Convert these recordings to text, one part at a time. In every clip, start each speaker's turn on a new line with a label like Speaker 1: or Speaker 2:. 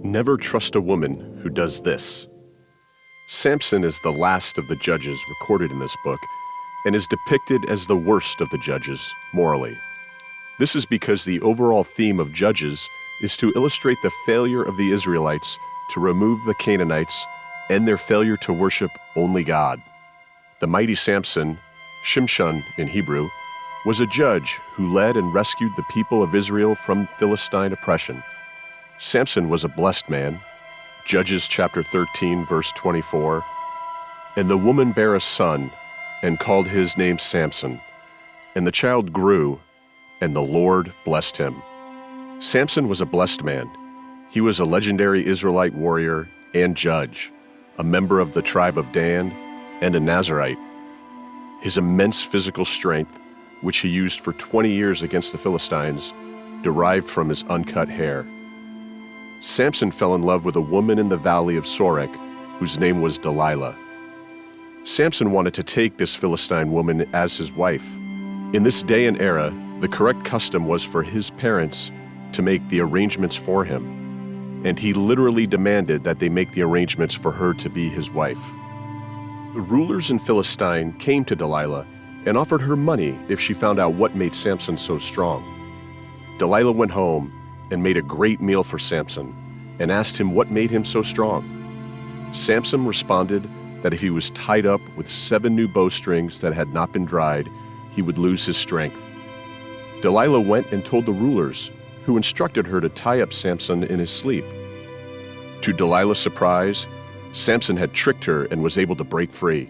Speaker 1: Never trust a woman who does this. Samson is the last of the judges recorded in this book and is depicted as the worst of the judges morally. This is because the overall theme of Judges is to illustrate the failure of the Israelites to remove the Canaanites and their failure to worship only God. The mighty Samson, Shimshon in Hebrew, was a judge who led and rescued the people of Israel from Philistine oppression. Samson was a blessed man. Judges chapter 13, verse 24. And the woman bare a son, and called his name Samson. And the child grew, and the Lord blessed him. Samson was a blessed man. He was a legendary Israelite warrior and judge, a member of the tribe of Dan, and a Nazirite. His immense physical strength, which he used for 20 years against the Philistines, derived from his uncut hair. Samson fell in love with a woman in the valley of Sorek, whose name was Delilah. Samson wanted to take this Philistine woman as his wife. In this day and era, the correct custom was for his parents to make the arrangements for him, and he literally demanded that they make the arrangements for her to be his wife. The rulers in Philistine came to Delilah and offered her money if she found out what made Samson so strong. Delilah went home and made a great meal for Samson and asked him what made him so strong. Samson responded that if he was tied up with 7 new bowstrings that had not been dried, he would lose his strength. Delilah went and told the rulers, who instructed her to tie up Samson in his sleep. To Delilah's surprise, Samson had tricked her and was able to break free.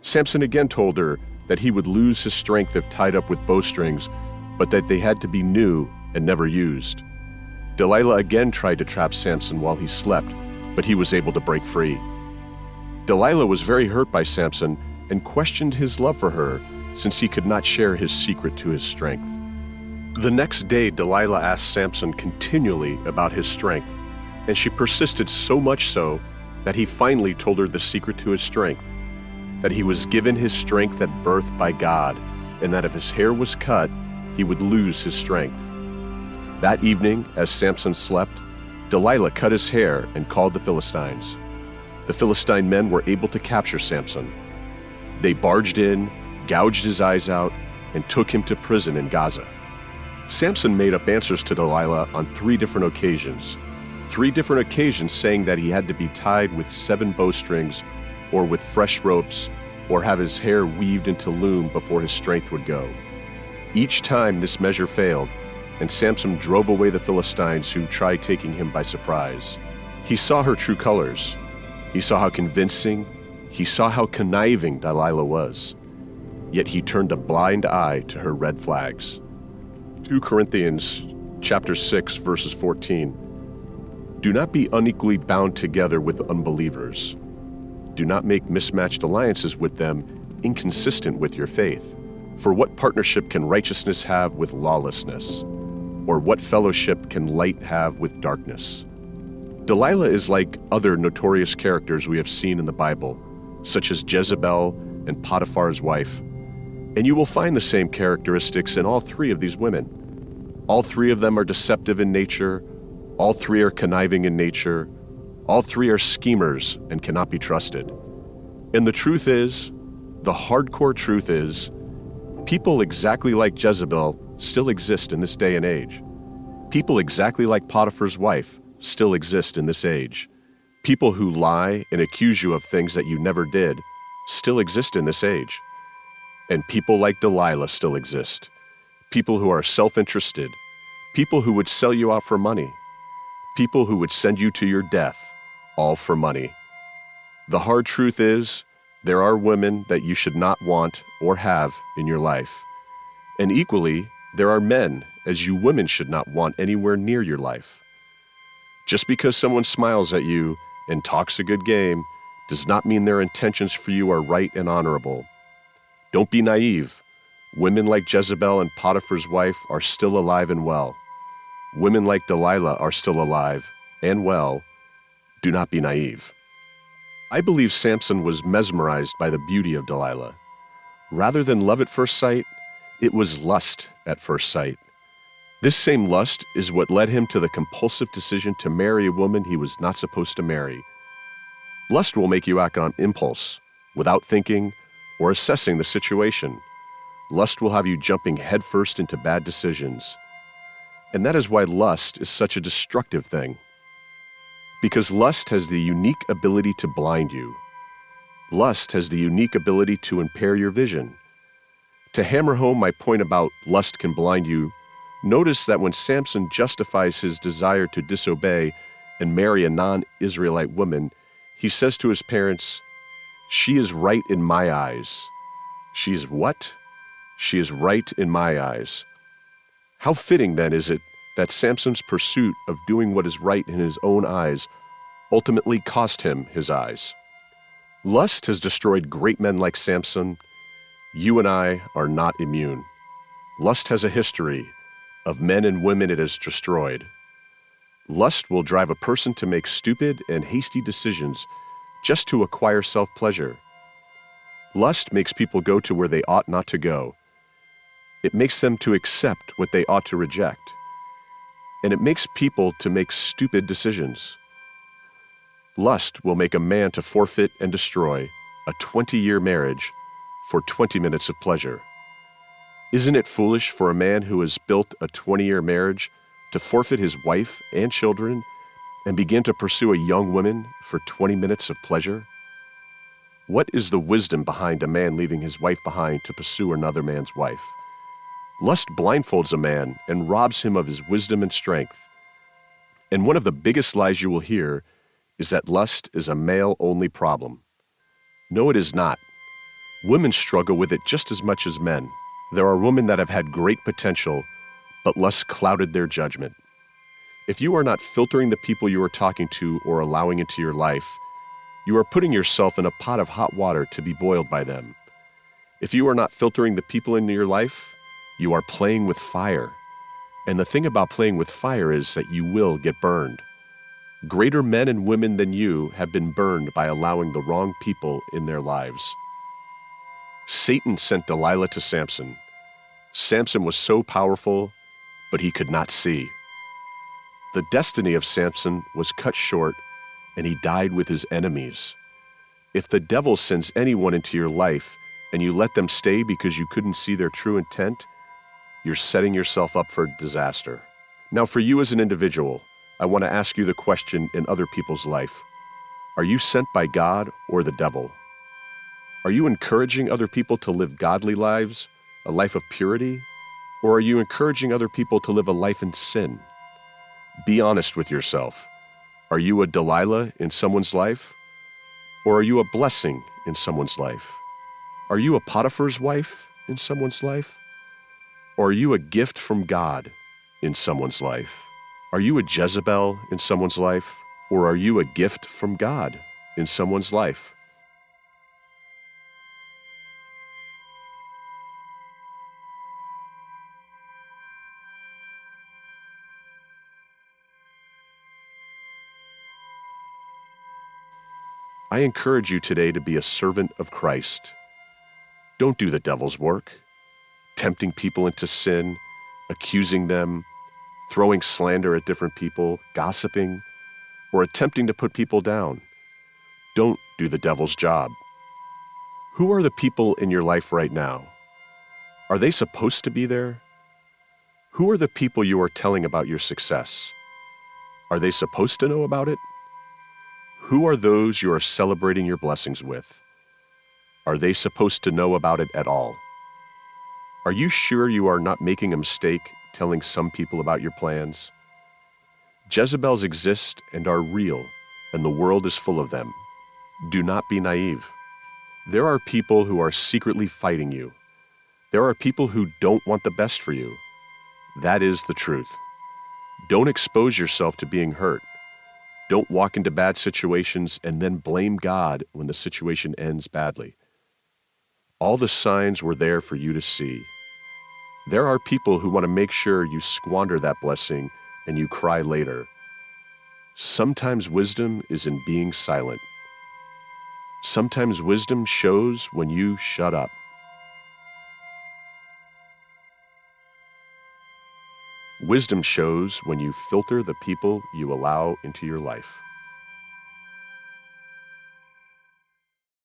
Speaker 1: Samson again told her that he would lose his strength if tied up with bowstrings, but that they had to be new and never used. Delilah again tried to trap Samson while he slept, but he was able to break free. Delilah was very hurt by Samson and questioned his love for her, since he could not share his secret to his strength. The next day, Delilah asked Samson continually about his strength, and she persisted so much so that he finally told her the secret to his strength, that he was given his strength at birth by God, and that if his hair was cut, he would lose his strength. That evening, as Samson slept, Delilah cut his hair and called the Philistines. The Philistine men were able to capture Samson. They barged in, gouged his eyes out, and took him to prison in Gaza. Samson made up answers to Delilah on 3 different occasions. 3 different occasions saying that he had to be tied with 7 bowstrings, or with fresh ropes, or have his hair weaved into loom before his strength would go. Each time this measure failed, and Samson drove away the Philistines who tried taking him by surprise. He saw her true colors. He saw how convincing, he saw how conniving Delilah was. Yet he turned a blind eye to her red flags. 2 Corinthians chapter 6, verses 14. Do not be unequally bound together with unbelievers. Do not make mismatched alliances with them inconsistent with your faith. For what partnership can righteousness have with lawlessness? Or what fellowship can light have with darkness? Delilah is like other notorious characters we have seen in the Bible, such as Jezebel and Potiphar's wife. And you will find the same characteristics in all 3 of these women. All 3 of them are deceptive in nature. All 3 are conniving in nature. All 3 are schemers and cannot be trusted. And the truth is, the hardcore truth is, people exactly like Jezebel still exist in this day and age. People exactly like Potiphar's wife still exist in this age. People who lie and accuse you of things that you never did still exist in this age. And people like Delilah still exist. People who are self-interested. People who would sell you out for money. People who would send you to your death, all for money. The hard truth is, there are women that you should not want or have in your life. And equally, there are men as you women should not want anywhere near your life. Just because someone smiles at you and talks a good game does not mean their intentions for you are right and honorable. Don't be naive. Women like Jezebel and Potiphar's wife are still alive and well. Women like Delilah are still alive and well. Do not be naive. I believe Samson was mesmerized by the beauty of Delilah. Rather than love at first sight, it was lust at first sight. This same lust is what led him to the compulsive decision to marry a woman he was not supposed to marry. Lust will make you act on impulse, without thinking or assessing the situation. Lust will have you jumping headfirst into bad decisions. And that is why lust is such a destructive thing. Because lust has the unique ability to blind you. Lust has the unique ability to impair your vision. To hammer home my point about lust can blind you, notice that when Samson justifies his desire to disobey and marry a non-Israelite woman, he says to his parents, "She is right in my eyes." She is what? She is right in my eyes. How fitting, then, is it that Samson's pursuit of doing what is right in his own eyes ultimately cost him his eyes. Lust has destroyed great men like Samson. You and I are not immune. Lust has a history of men and women it has destroyed. Lust will drive a person to make stupid and hasty decisions just to acquire self-pleasure. Lust makes people go to where they ought not to go. It makes them to accept what they ought to reject. And it makes people to make stupid decisions. Lust will make a man to forfeit and destroy a 20-year marriage for 20 minutes of pleasure. Isn't it foolish for a man who has built a 20-year marriage to forfeit his wife and children and begin to pursue a young woman for 20 minutes of pleasure? What is the wisdom behind a man leaving his wife behind to pursue another man's wife? Lust blindfolds a man and robs him of his wisdom and strength. And one of the biggest lies you will hear is that lust is a male-only problem. No, it is not. Women struggle with it just as much as men. There are women that have had great potential, but lust clouded their judgment. If you are not filtering the people you are talking to or allowing into your life, you are putting yourself in a pot of hot water to be boiled by them. If you are not filtering the people in your life, you are playing with fire. And the thing about playing with fire is that you will get burned. Greater men and women than you have been burned by allowing the wrong people in their lives. Satan sent Delilah to Samson. Samson was so powerful, but he could not see. The destiny of Samson was cut short, and he died with his enemies. If the devil sends anyone into your life and you let them stay because you couldn't see their true intent, you're setting yourself up for disaster. Now, for you as an individual, I want to ask you the question in other people's life. Are you sent by God or the devil? Are you encouraging other people to live godly lives, a life of purity? Or are you encouraging other people to live a life in sin? Be honest with yourself. Are you a Delilah in someone's life? Or are you a blessing in someone's life? Are you a Potiphar's wife in someone's life? Or are you a gift from God in someone's life? Are you a Jezebel in someone's life? Or are you a gift from God in someone's life? I encourage you today to be a servant of Christ. Don't do the devil's work, tempting people into sin, accusing them, throwing slander at different people, gossiping, or attempting to put people down. Don't do the devil's job. Who are the people in your life right now? Are they supposed to be there? Who are the people you are telling about your success? Are they supposed to know about it? Who are those you are celebrating your blessings with? Are they supposed to know about it at all? Are you sure you are not making a mistake telling some people about your plans? Jezebels exist and are real, and the world is full of them. Do not be naive. There are people who are secretly fighting you. There are people who don't want the best for you. That is the truth. Don't expose yourself to being hurt. Don't walk into bad situations and then blame God when the situation ends badly. All the signs were there for you to see. There are people who want to make sure you squander that blessing and you cry later. Sometimes wisdom is in being silent. Sometimes wisdom shows when you shut up. Wisdom shows when you filter the people you allow into your life.